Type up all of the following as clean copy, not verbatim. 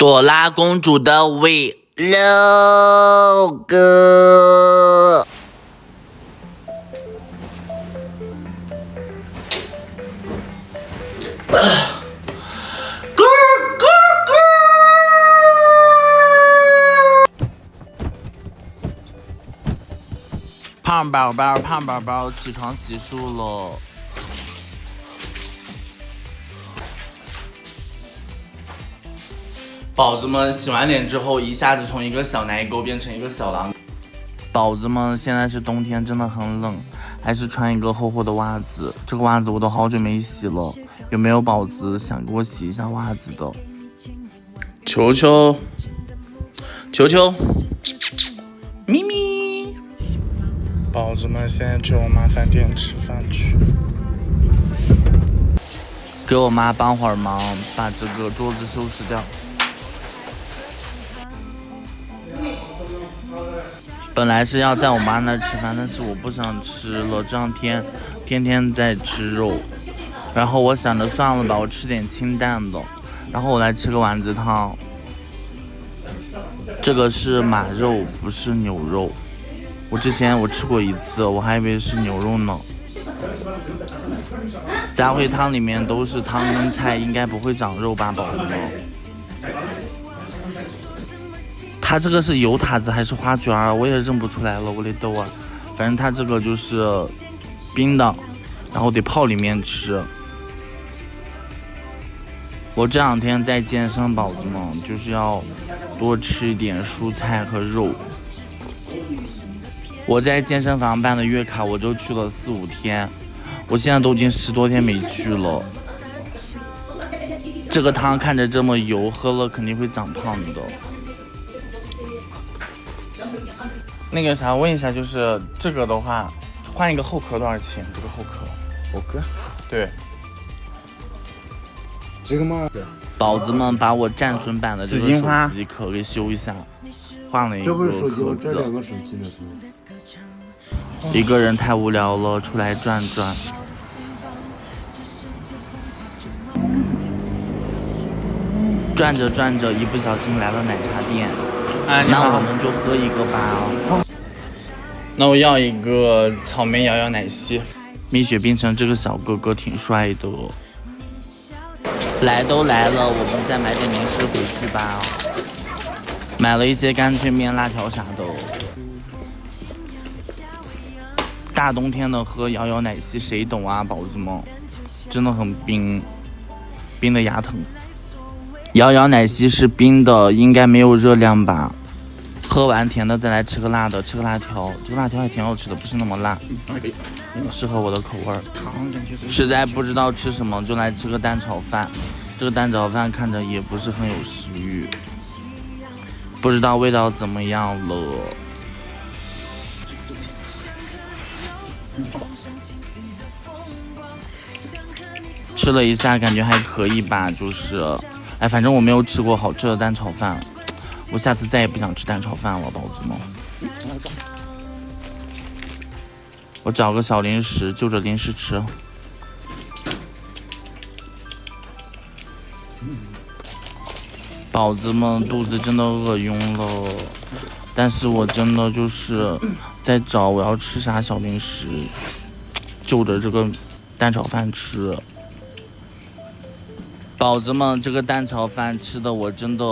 朵拉公主的 Vlog。胖宝宝起床洗漱了。宝子们洗完脸之后，一下子从一个小奶狗变成一个小狼。宝子们，现在是冬天，真的很冷，还是穿一个厚厚的袜子。这个袜子我都好久没洗了，有没有宝子想给我洗一下袜子的？球球，咪咪。宝子们现在去我妈饭店吃饭去。给我妈帮会儿忙，把这个桌子收拾掉。本来是要在我妈那儿吃饭，但是我不想吃了，这两天天天在吃肉，然后我想着算了吧，我吃点清淡的，然后我来吃个丸子汤。这个是马肉，不是牛肉。我之前吃过一次，我还以为是牛肉呢。家徽汤里面都是汤跟菜，应该不会长肉吧，宝宝们？它这个是油塔子还是花卷儿，我也认不出来了，我的豆啊！反正它这个就是冰的，然后得泡里面吃。我这两天在健身，宝子们就是要多吃一点蔬菜和肉。我在健身房办的月卡，我就去了4、5天，我现在都已经10多天没去了。这个汤看着这么油，喝了肯定会长胖的。那个啥，问一下，就是这个的话，换一个后壳多少钱？这个后壳，后壳？对，这个吗？宝子们把我战损版的这个手机壳给修一下，换了一个壳子。这两个手机呢？一个人太无聊了，出来转转。转着转着，一不小心来了奶茶店。那我们就喝一个吧。那我要一个草莓摇摇奶昔。蜜雪冰城这个小哥哥挺帅的。来都来了，我们再买点零食回去吧。买了一些干脆面、辣条啥的。大冬天的喝摇摇奶昔，谁懂啊，宝子们？真的很冰，冰的牙疼。摇摇奶昔是冰的，应该没有热量吧？喝完甜的再来吃个辣的，吃个辣条，这个辣条还挺好吃的，不是那么辣，适合我的口味。实在不知道吃什么，就来吃个蛋炒饭。这个蛋炒饭看着也不是很有食欲，不知道味道怎么样了。吃了一下，感觉还可以吧，就是。哎，反正我没有吃过好吃的蛋炒饭，我下次再也不想吃蛋炒饭了，宝子们。我找个小零食，就着零食吃。宝子们肚子真的饿晕了，但是我真的就是在找我要吃啥小零食，就着这个蛋炒饭吃。宝子们，这个蛋炒饭吃的我真的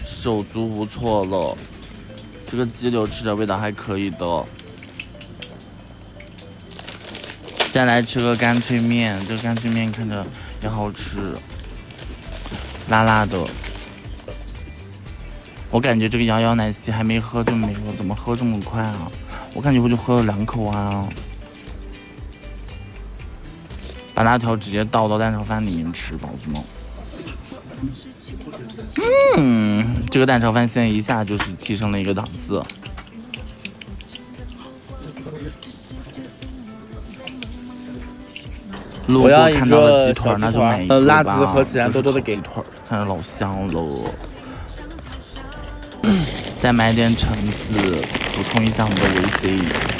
手足无措了。这个鸡柳吃着味道还可以的。再来吃个干脆面，这个干脆面看着也好吃，辣辣的。我感觉这个摇摇奶昔还没喝就没了，怎么喝这么快啊？我感觉我就喝了2口啊。把辣条直接倒到蛋炒饭里面吃，宝子们。这个蛋炒饭现在一下就是提升了一个档次。路过看到了鸡腿，那就买一个吧。辣子和孜然多多的给腿，看着老香了。再买点橙子，补充一下我们的维 C。